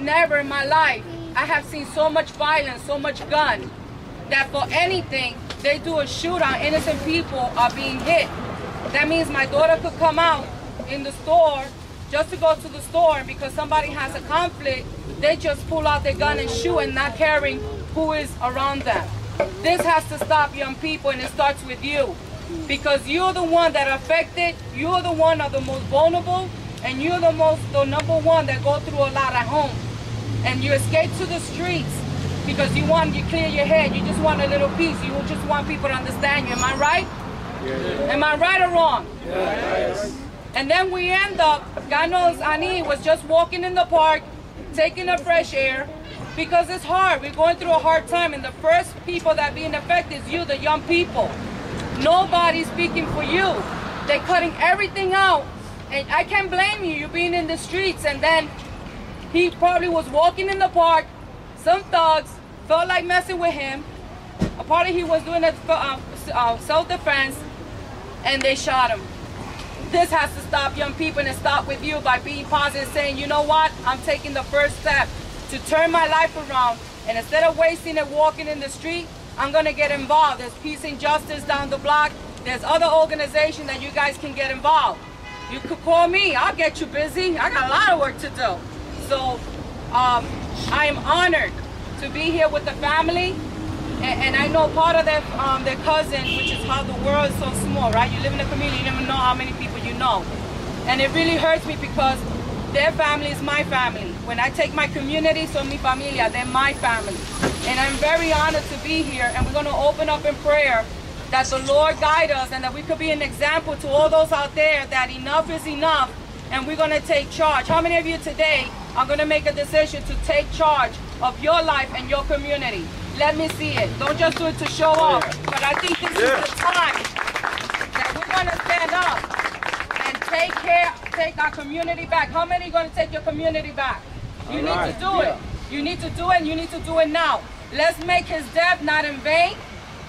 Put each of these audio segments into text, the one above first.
never in my life, I have seen so much violence, so much gun, that for anything, they do a shootout, innocent people are being hit. That means my daughter could come out in the store just to go to the store, and because somebody has a conflict, they just pull out their gun and shoot and not caring who is around them. This has to stop, young people, and it starts with you. Because you're the one that are affected, you're the one of the most vulnerable, and you're the number one that go through a lot at home. And you escape to the streets because you clear your head, you just want a little peace, you just want people to understand you. Am I right? Yeah. Am I right or wrong? Yes. And then we end up, God knows Anil was just walking in the park, taking the fresh air, because it's hard. We're going through a hard time, and the first people that are being affected is you, the young people. Nobody's speaking for you. They're cutting everything out, and I can't blame you. You're being in the streets, and then he probably was walking in the park. Some thugs felt like messing with him. Apparently he was doing self-defense, and they shot him. This has to stop, young people, and it start with you by being positive, saying, you know what, I'm taking the first step to turn my life around, and instead of wasting it walking in the street, I'm going to get involved. There's Peace and Justice down the block. There's other organizations that you guys can get involved. You could call me. I'll get you busy. I got a lot of work to do. So I am honored to be here with the family. And I know part of their cousin, which is how the world is so small, right? You live in a community, you never know how many people you know. And it really hurts me because their family is my family. When I take my community, so mi familia, they're my family. And I'm very honored to be here, and we're going to open up in prayer that the Lord guide us and that we could be an example to all those out there that enough is enough, and we're going to take charge. How many of you today are going to make a decision to take charge of your life and your community? Let me see it. Don't just do it to show off, but I think this is the time that we're going to stand up and take our community back. How many are going to take your community back? You need to do it. You need to do it, and you need to do it now. Let's make his death not in vain,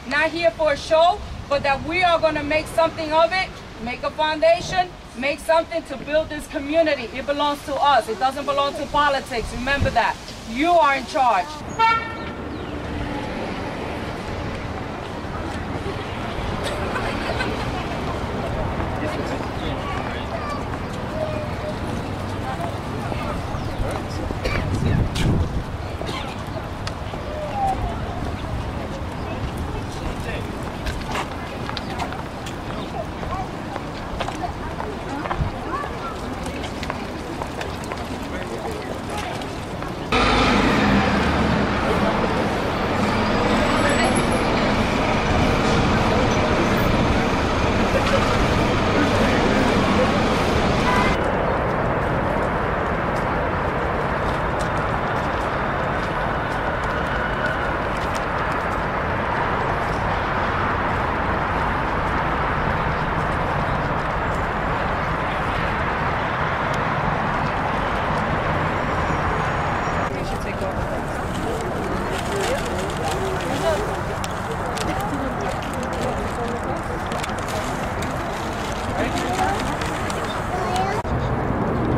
not here for a show, but that we are going to make something of it, make a foundation, make something to build this community. It belongs to us. It doesn't belong to politics. Remember that. You are in charge.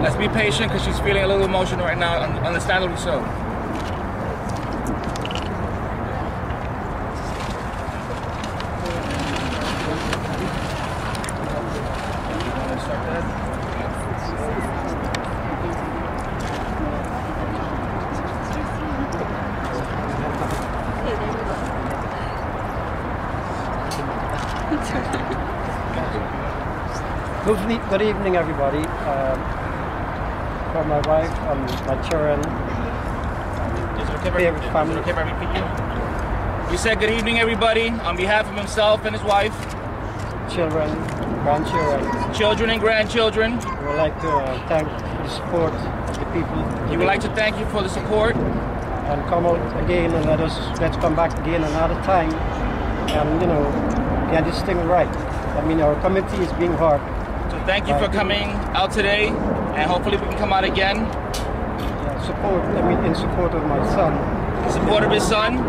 Let's be patient because she's feeling a little emotional right now, understandably so. Good evening, everybody. For my wife and my children, favorite family. Okay, if I repeat you? We said good evening, everybody, on behalf of himself and his wife. Children, grandchildren. Children and grandchildren. We would like to thank the support of the people. We would like to thank you for the support. And come out again and let's come back again another time and, you know, get this thing right. I mean, our committee is being hard. So thank you for coming out today, and hopefully we can come out again. Yeah, in support of my son. In support of his son.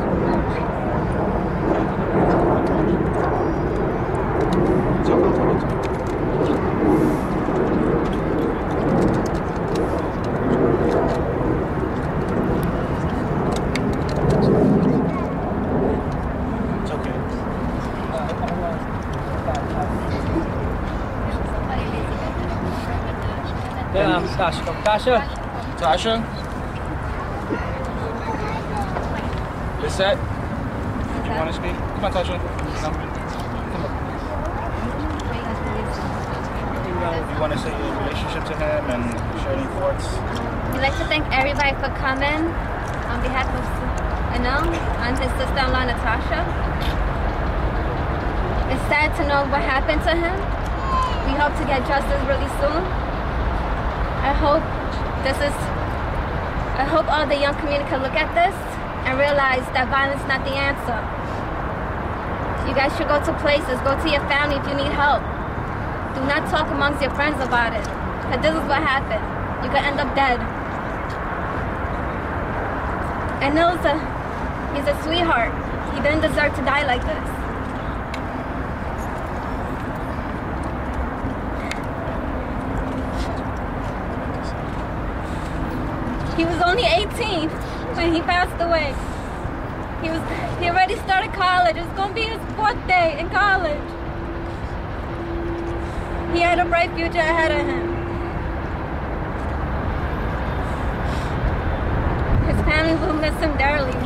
Yeah, Tasha. Tasha? Lisette? Do you want to speak? Come on, Tasha. Come on. You want to say your relationship to him and share any thoughts? We'd like to thank everybody for coming on behalf of Anil and his sister-in-law Natasha. It's sad to know what happened to him. We hope to get justice really soon. I hope all the young community can look at this and realize that violence is not the answer. You guys should go to places, go to your family if you need help. Do not talk amongst your friends about it, because this is what happened. You could end up dead. And he's a sweetheart. He didn't deserve to die like this. He was only 18 when he passed away. He already started college. It's gonna be his 4th day in college. He had a bright future ahead of him. His family will miss him dearly.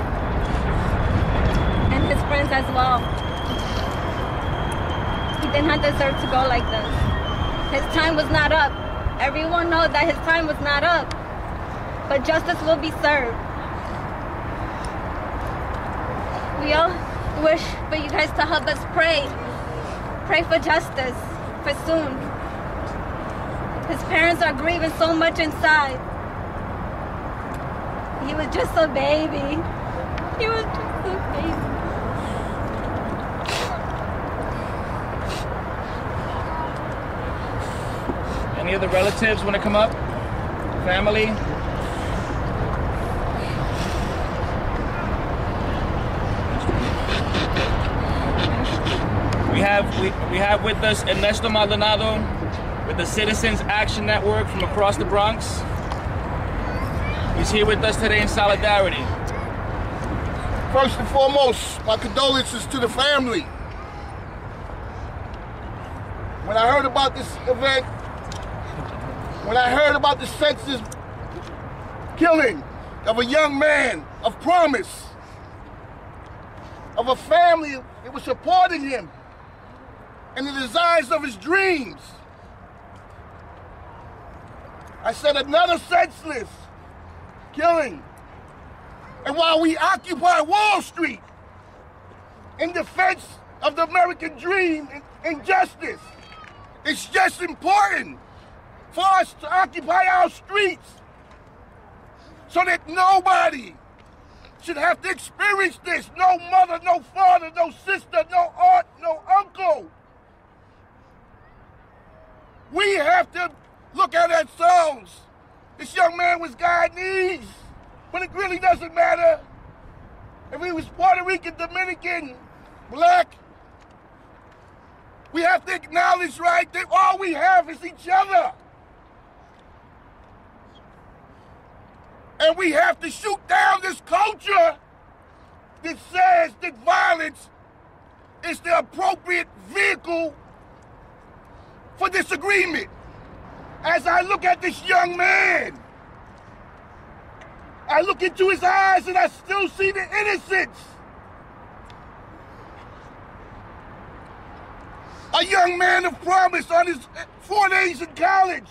And his friends as well. He did not deserve to go like this. His time was not up. Everyone knows that his time was not up. But justice will be served. We all wish for you guys to help us pray. Pray for justice, for soon. His parents are grieving so much inside. He was just a baby. He was just a baby. Any other relatives want to come up? Family? We have with us Ernesto Maldonado with the Citizens Action Network from across the Bronx. He's here with us today in solidarity. First and foremost, my condolences to the family. When I heard about this event, when I heard about the senseless killing of a young man of promise, of a family that was supporting him and the desires of his dreams, I said, another senseless killing. And while we occupy Wall Street in defense of the American dream and justice, it's just important for us to occupy our streets so that nobody should have to experience this. No mother, no father, no sister, no aunt, no uncle. We have to look at ourselves. This young man was Guyanese, but it really doesn't matter if he was Puerto Rican, Dominican, black. We have to acknowledge, right, that all we have is each other. And we have to shoot down this culture that says that violence is the appropriate vehicle for disagreement. As I look at this young man, I look into his eyes and I still see the innocence. A young man of promise on his 4 days in college.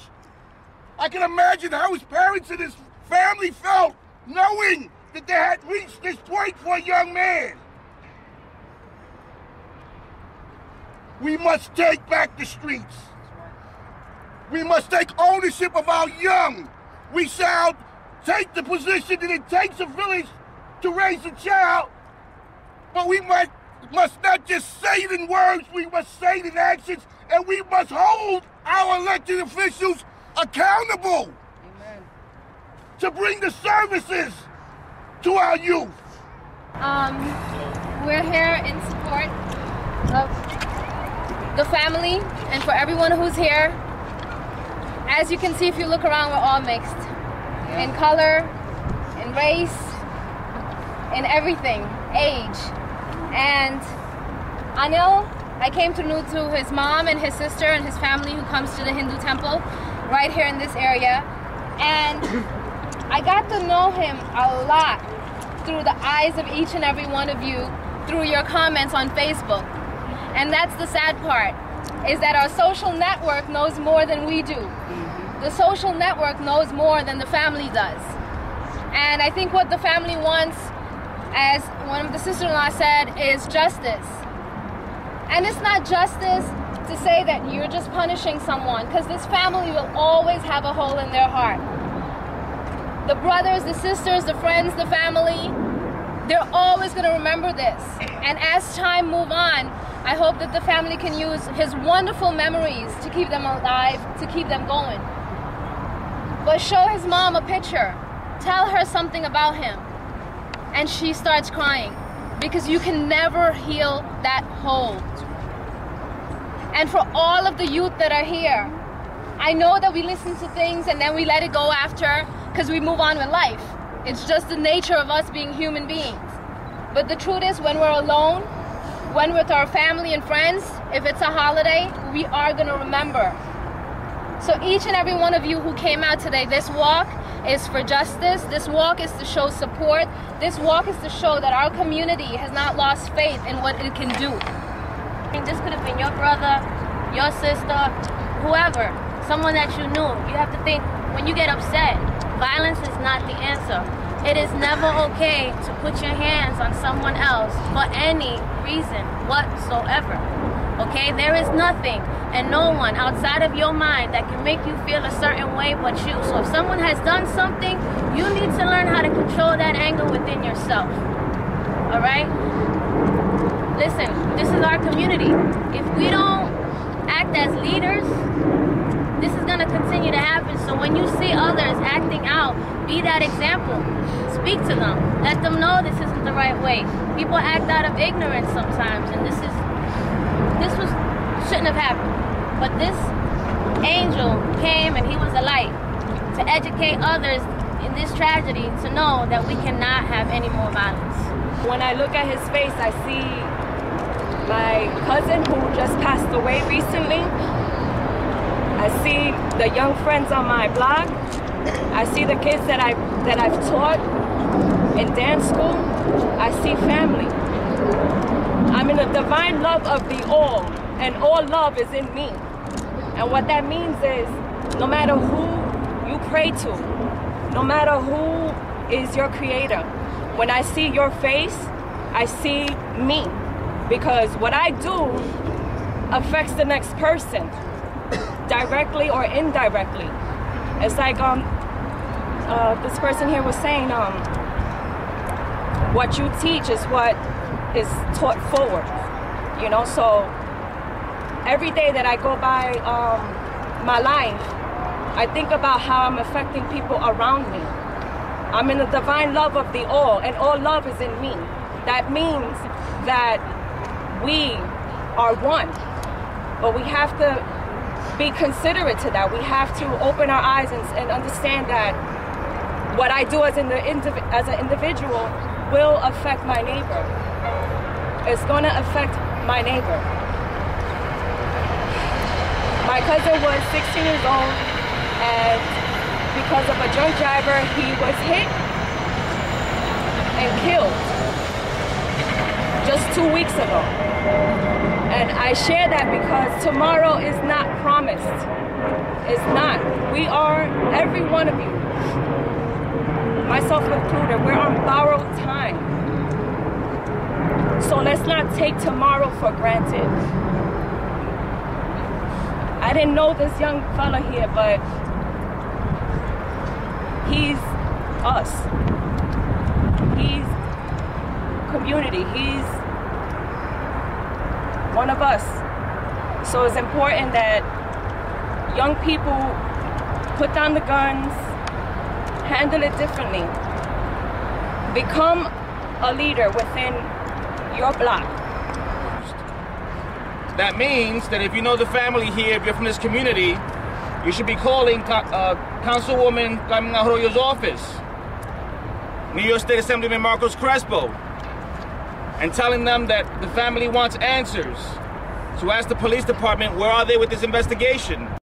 I can imagine how his parents and his family felt knowing that they had reached this point for a young man. We must take back the streets. We must take ownership of our young. We shall take the position that it takes a village to raise a child, but we must not just say it in words, we must say it in actions, and we must hold our elected officials accountable. Amen. To bring the services to our youth. We're here in support of the family and for everyone who's here. As you can see, if you look around, we're all mixed. In color, in race, in everything, age. And Anil, I came to know through his mom and his sister and his family who comes to the Hindu temple. right here in this area. And I got to know him a lot through the eyes of each and every one of you, through your comments on Facebook. And that's the sad part, is that our social network knows more than we do. The social network knows more than the family does. And I think what the family wants, as one of the sister-in-law said, is justice. And it's not justice to say that you're just punishing someone, because this family will always have a hole in their heart. The brothers, the sisters, the friends, the family, they're always going to remember this. And as time moves on, I hope that the family can use his wonderful memories to keep them alive, to keep them going. But show his mom a picture. Tell her something about him. And she starts crying, because you can never heal that hole. And for all of the youth that are here, I know that we listen to things and then we let it go after, because we move on with life. It's just the nature of us being human beings. But the truth is, when we're alone, when with our family and friends, if it's a holiday, we are going to remember. So each and every one of you who came out today, this walk is for justice. This walk is to show support. This walk is to show that our community has not lost faith in what it can do. And this could have been your brother, your sister, whoever, someone that you knew. You have to think, when you get upset, violence is not the answer. It is never okay to put your hands on someone else for any reason whatsoever. Okay? There is nothing and no one outside of your mind that can make you feel a certain way but you. So if someone has done something, you need to learn how to control that anger within yourself. Alright? Listen, this is our community. If we don't act as leaders, this is going to continue to happen. So when you see others acting out, be that example. Speak to them. Let them know this isn't the right way. People act out of ignorance sometimes, and this shouldn't have happened. But this angel came and he was a light to educate others in this tragedy, to know that we cannot have any more violence. When I look at his face, I see my cousin who just passed away recently. I see the young friends on my block. I see the kids that I've taught in dance school. I see family. I'm in the divine love of the all, and all love is in me. And what that means is, no matter who you pray to, no matter who is your creator, when I see your face, I see me. Because what I do affects the next person, directly or indirectly. It's like this person here was saying, what you teach is what is taught forward. You know, so every day that I go by my life, I think about how I'm affecting people around me. I'm in the divine love of the all, and all love is in me. That means that we are one, but we have to be considerate to that. We have to open our eyes and understand that what I do as an individual will affect my neighbor. It's going to affect my neighbor. My cousin was 16 years old, and because of a drunk driver, he was hit and killed just 2 weeks ago. And I share that because tomorrow is not promised. It's not. We are, every one of you, myself included, we're on borrowed time. So let's not take tomorrow for granted. I didn't know this young fella here, but he's us. He's community. He's one of us. So it's important that young people put down the guns, handle it differently. Become a leader within your block. That means that if you know the family here, if you're from this community, you should be calling Councilwoman Carmen Arroyo's office, New York State Assemblyman Marcos Crespo, and telling them that the family wants answers. So ask the police department, where are they with this investigation?